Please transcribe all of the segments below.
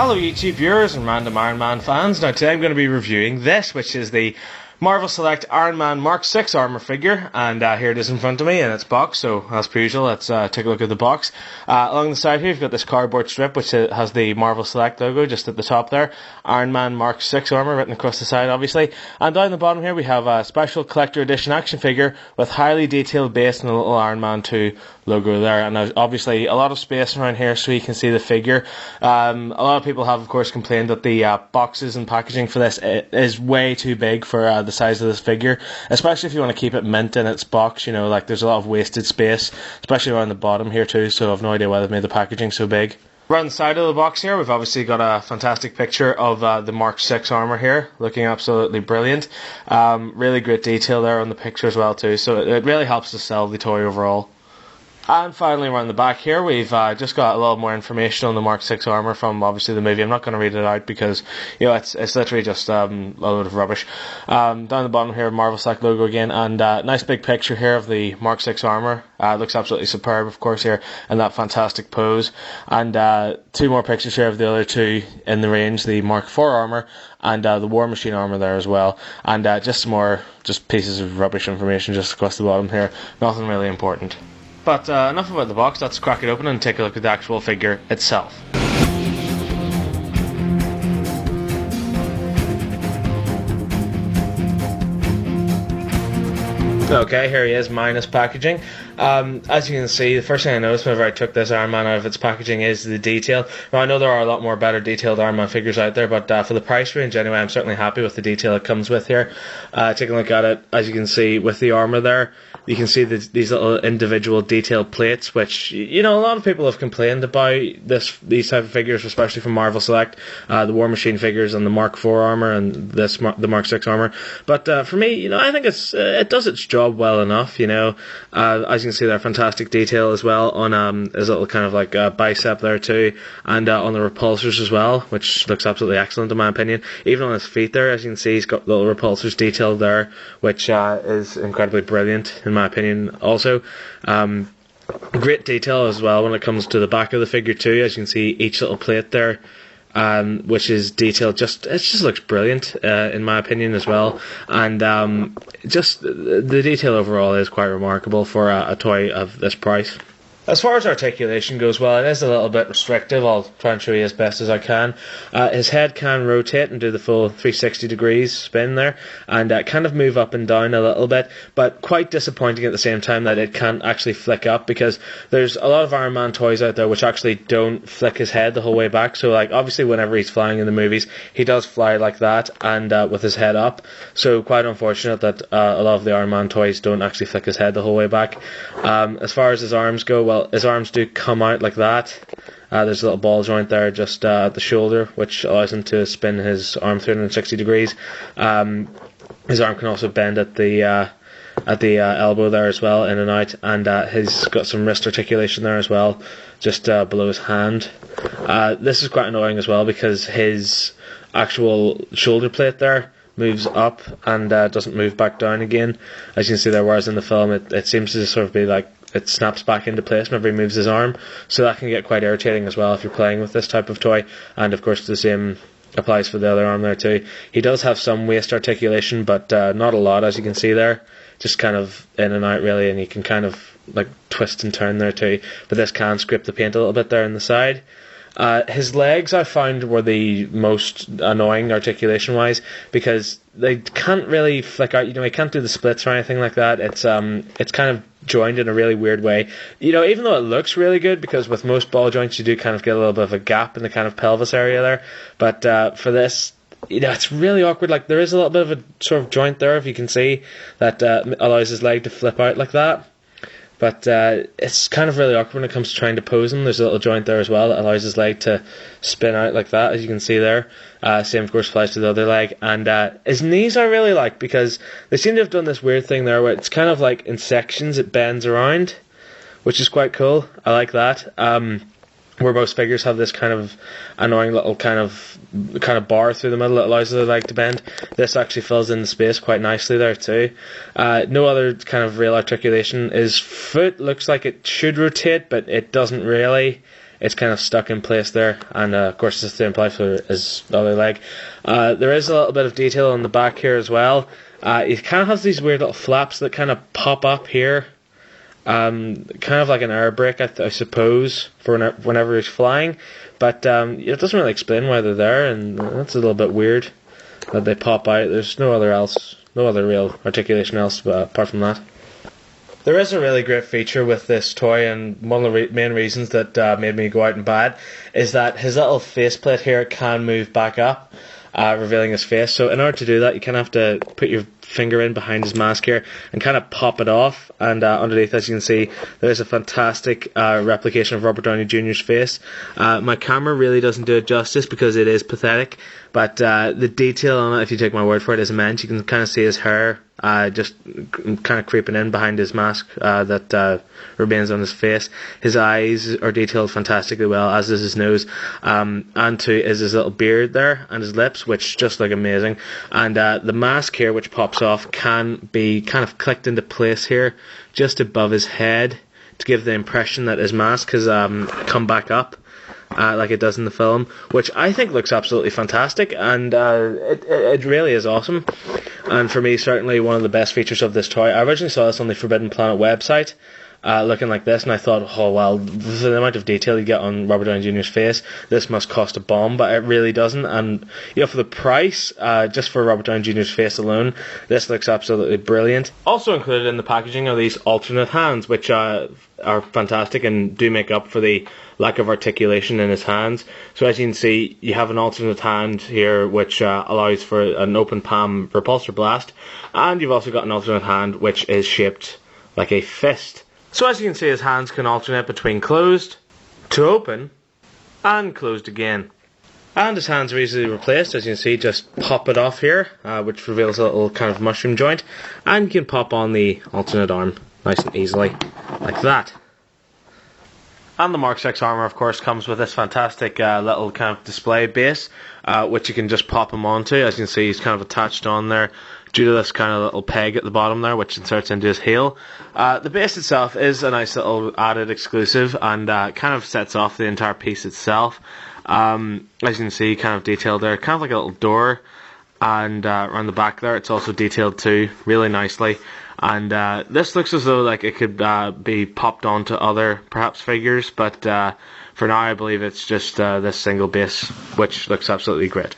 Hello YouTube viewers and random Iron Man fans. Now today I'm going to be reviewing this, which is the Marvel Select Iron Man Mark 6 armor figure, and here it is in front of me in its box. So as per usual, let's take a look at the box. Along the side here you've got this cardboard strip which has the Marvel Select logo just at the top there. Iron Man Mark 6 armor written across the side obviously. And down the bottom here we have a special collector edition action figure with highly detailed base and a little Iron Man 2 logo there, and obviously a lot of space around here so you can see the figure. A lot of people have of course complained that the boxes and packaging for this is way too big for the size of this figure, especially if you want to keep it mint in its box. You know, like there's a lot of wasted space, especially around the bottom here too, so I've no idea why they've made the packaging so big. Around the side of the box here we've obviously got a fantastic picture of the Mark 6 armor here, looking absolutely brilliant. Really great detail there on the picture as well too, so it really helps to sell the toy overall. And finally around the back here we've just got a little more information on the Mark 6 armor from obviously the movie. I'm not going to read it out because, you know, it's literally just a load of rubbish. Down the bottom here Marvel Select logo again, and nice big picture here of the Mark 6 armor. It looks absolutely superb of course here in that fantastic pose. And two more pictures here of the other two in the range, the Mark 4 armor and the War Machine armor there as well. And just some more pieces of rubbish information just across the bottom here. Nothing really important. But enough about the box, let's crack it open and take a look at the actual figure itself. Okay, here he is, minus packaging. As you can see, the first thing I noticed whenever I took this Iron Man out of its packaging is the detail. Now I know there are a lot more better detailed Iron Man figures out there, but for the price range anyway, I'm certainly happy with the detail it comes with here. Taking a look at it, as you can see with the armor there, you can see these little individual detailed plates, which, you know, a lot of people have complained about these type of figures, especially from Marvel Select, the War Machine figures and the Mark 4 armor and the Mark 6 armor. But for me, you know, I think it does its job well enough, you know. As you can see there, fantastic detail as well on his little kind of like bicep there too, and on the repulsors as well, which looks absolutely excellent in my opinion. Even on his feet there, as you can see, he's got little repulsors detailed there, which is incredibly brilliant in my opinion also. Great detail as well when it comes to the back of the figure too. As you can see, each little plate there, which is detailed, it just looks brilliant in my opinion as well. And just the detail overall is quite remarkable for a toy of this price. As far as articulation goes, well, it is a little bit restrictive. I'll try and show you as best as I can. His head can rotate and do the full 360 degrees spin there, and kind of move up and down a little bit, but quite disappointing at the same time that it can't actually flick up, because there's a lot of Iron Man toys out there which actually don't flick his head the whole way back. So like obviously whenever he's flying in the movies, he does fly like that and with his head up. So quite unfortunate that a lot of the Iron Man toys don't actually flick his head the whole way back. As far as his arms go, well, his arms do come out like that. There's a little ball joint there just at the shoulder, which allows him to spin his arm 360 degrees. His arm can also bend at the elbow there as well, in and out, and he's got some wrist articulation there as well, just below his hand. This is quite annoying as well because his actual shoulder plate there moves up and doesn't move back down again, as you can see there, whereas in the film it seems to sort of be like it snaps back into place whenever he moves his arm, so that can get quite irritating as well if you're playing with this type of toy. And of course the same applies for the other arm there too. He does have some waist articulation, but not a lot, as you can see there, just kind of in and out really, and you can kind of like twist and turn there too, but this can scrape the paint a little bit there in the side. His legs I found were the most annoying articulation wise, because they can't really flick out, you know, he can't do the splits or anything like that. It's kind of joined in a really weird way, you know, even though it looks really good, because with most ball joints you do kind of get a little bit of a gap in the kind of pelvis area there, but for this, you know, it's really awkward. Like there is a little bit of a sort of joint there, if you can see, that allows his leg to flip out like that. But it's kind of really awkward when it comes to trying to pose him. There's a little joint there as well that allows his leg to spin out like that, as you can see there. Same of course applies to the other leg. And his knees I really like, because they seem to have done this weird thing there where it's kind of like in sections it bends around, which is quite cool. I like that. Where most figures have this kind of annoying little kind of bar through the middle that allows the leg to bend. This actually fills in the space quite nicely there too. No other kind of real articulation. His foot looks like it should rotate, but it doesn't really. it's kind of stuck in place there, and of course it's the same apply for his other leg. There is a little bit of detail on the back here as well. It kind of has these weird little flaps that kind of pop up here, kind of like an air brake, I suppose, for whenever he's flying, but it doesn't really explain why they're there, and that's a little bit weird that they pop out. There's no other real articulation else apart from that. There is a really great feature with this toy, and one of the main reasons that made me go out and buy it is that his little faceplate here can move back up, revealing his face. So in order to do that, you kind of have to put your finger in behind his mask here and kind of pop it off, and underneath, as you can see, there's a fantastic replication of Robert Downey Jr.'s face. My camera really doesn't do it justice because it is pathetic, but the detail on it, if you take my word for it, is immense. You can kind of see his hair just kind of creeping in behind his mask that remains on his face. His eyes are detailed fantastically well, as is his nose, and too is his little beard there and his lips, which just look amazing. And the mask here, which pops off, can be kind of clicked into place here just above his head to give the impression that his mask has come back up, like it does in the film, which I think looks absolutely fantastic, and it really is awesome, and for me certainly one of the best features of this toy. I originally saw this on the Forbidden Planet website, looking like this, and I thought, oh well, for the amount of detail you get on Robert Downey Jr.'s face, this must cost a bomb, but it really doesn't. And for the price, just for Robert Downey Jr.'s face alone, this looks absolutely brilliant. Also included in the packaging are these alternate hands, which are fantastic and do make up for the lack of articulation in his hands. So as you can see, you have an alternate hand here which allows for an open palm repulsor blast, and you've also got an alternate hand which is shaped like a fist. So as you can see, his hands can alternate between closed to open and closed again. And his hands are easily replaced. As you can see, just pop it off here, which reveals a little kind of mushroom joint, and you can pop on the alternate arm nice and easily, like that. And the Mark 6 armour, of course, comes with this fantastic little kind of display base, which you can just pop him onto. As you can see, he's kind of attached on there due to this kind of little peg at the bottom there, which inserts into his heel. The base itself is a nice little added exclusive, and kind of sets off the entire piece itself. As you can see, kind of detailed there, kind of like a little door, and around the back there, it's also detailed too, really nicely. And this looks as though like it could be popped onto other perhaps figures, but for now I believe it's just this single base, which looks absolutely great.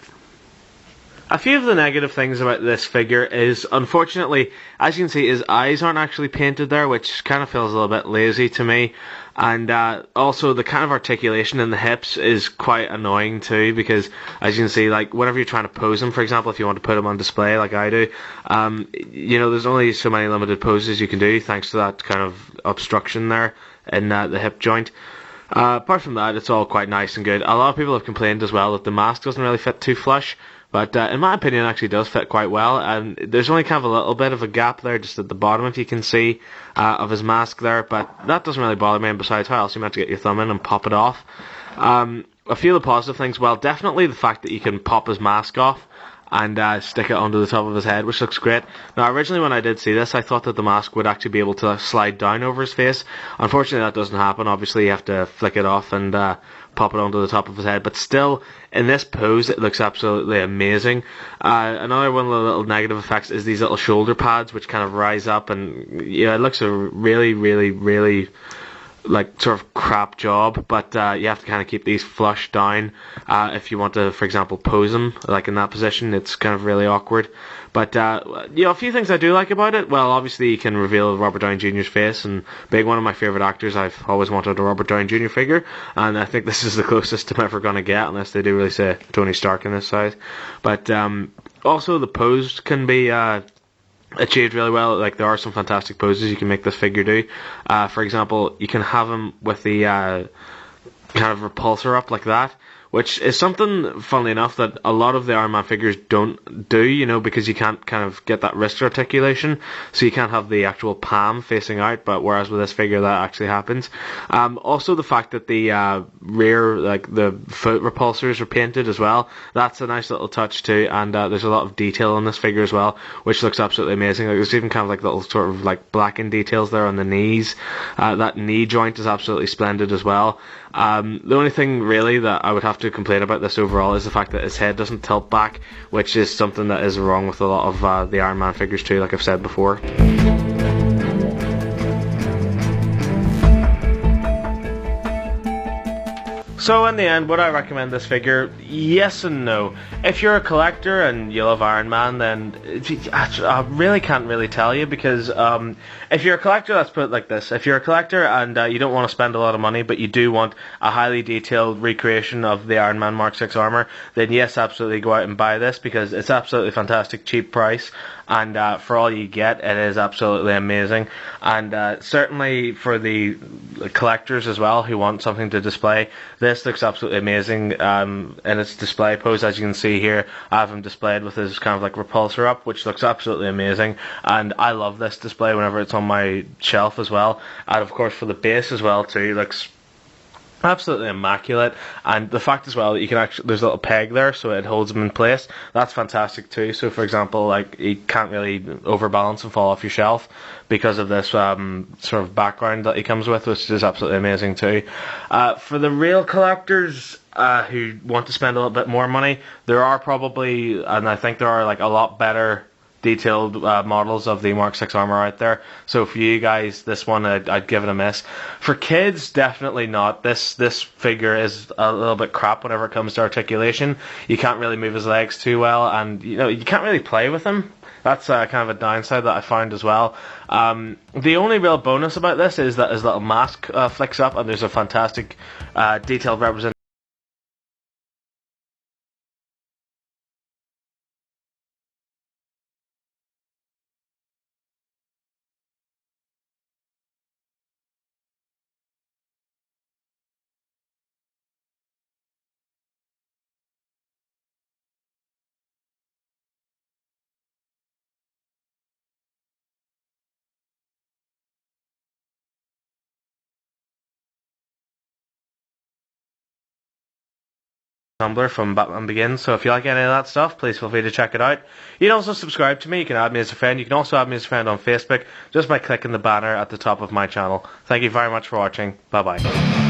A few of the negative things about this figure is, unfortunately, as you can see, his eyes aren't actually painted there, which kind of feels a little bit lazy to me. And also the kind of articulation in the hips is quite annoying too, because as you can see, like whenever you're trying to pose him, for example, if you want to put him on display like I do, there's only so many limited poses you can do thanks to that kind of obstruction there in the hip joint. Apart from that, it's all quite nice and good. A lot of people have complained as well that the mask doesn't really fit too flush, but in my opinion it actually does fit quite well, and there's only kind of a little bit of a gap there just at the bottom, if you can see, of his mask there, but that doesn't really bother me. And besides, how else are you meant to get your thumb in and pop it off? A few of the positive things, well, definitely the fact that you can pop his mask off and stick it onto the top of his head, which looks great. Now, originally when I did see this, I thought that the mask would actually be able to slide down over his face. Unfortunately, that doesn't happen. Obviously, you have to flick it off and pop it onto the top of his head, but still, in this pose, it looks absolutely amazing. Another one of the little negative effects is these little shoulder pads, which kind of rise up, and it looks a really, really, really like sort of crap job, but you have to kind of keep these flush down if you want to, for example, pose them like in that position. It's kind of really awkward. But a few things I do like about it. Well, obviously you can reveal Robert Downey Jr.'s face, and being one of my favourite actors, I've always wanted a Robert Downey Jr. figure, and I think this is the closest I'm ever going to get, unless they do really say Tony Stark in this size. But also the pose can be achieved really well. Like, there are some fantastic poses you can make this figure do. For example, you can have him with the kind of repulsor up like that, which is something, funnily enough, that a lot of the Iron Man figures don't do, you know, because you can't kind of get that wrist articulation, so you can't have the actual palm facing out, but whereas with this figure that actually happens. Also the fact that the rear, like the foot repulsors are painted as well, that's a nice little touch too, and there's a lot of detail on this figure as well, which looks absolutely amazing. Like, there's even kind of like little sort of like blackened details there on the knees. That knee joint is absolutely splendid as well. The only thing really that I would have to complain about this overall is the fact that his head doesn't tilt back, which is something that is wrong with a lot of the Iron Man figures too, like I've said before. So in the end, would I recommend this figure? Yes and no. If you're a collector and you love Iron Man, then I really can't really tell you, because if you're a collector, let's put it like this. If you're a collector and you don't want to spend a lot of money, but you do want a highly detailed recreation of the Iron Man Mark 6 armor, then yes, absolutely go out and buy this, because it's absolutely fantastic, cheap price, and for all you get, it is absolutely amazing. And certainly for the collectors as well who want something to display, this looks absolutely amazing in its display pose. As you can see here, I have him displayed with his kind of like repulsor up, which looks absolutely amazing, and I love this display whenever it's on my shelf as well. And of course for the base as well too, looks absolutely immaculate, and the fact as well that you can actually, there's a little peg there so it holds him in place, that's fantastic too. So for example, like, he can't really overbalance and fall off your shelf because of this sort of background that he comes with, which is absolutely amazing too. For the real collectors who want to spend a little bit more money, there are probably, and I think there are, like, a lot better detailed models of the Mark 6 armor out there. So for you guys, this one I'd give it a miss. For kids, definitely not. This figure is a little bit crap whenever it comes to articulation. You can't really move his legs too well, and you know, you can't really play with him. That's kind of a downside that I found as well. The only real bonus about this is that his little mask flicks up, and there's a fantastic detailed representation Tumblr from Batman Begins, so if you like any of that stuff, please feel free to check it out. You can also subscribe to me, you can add me as a friend, you can also add me as a friend on Facebook, just by clicking the banner at the top of my channel. Thank you very much for watching, bye bye.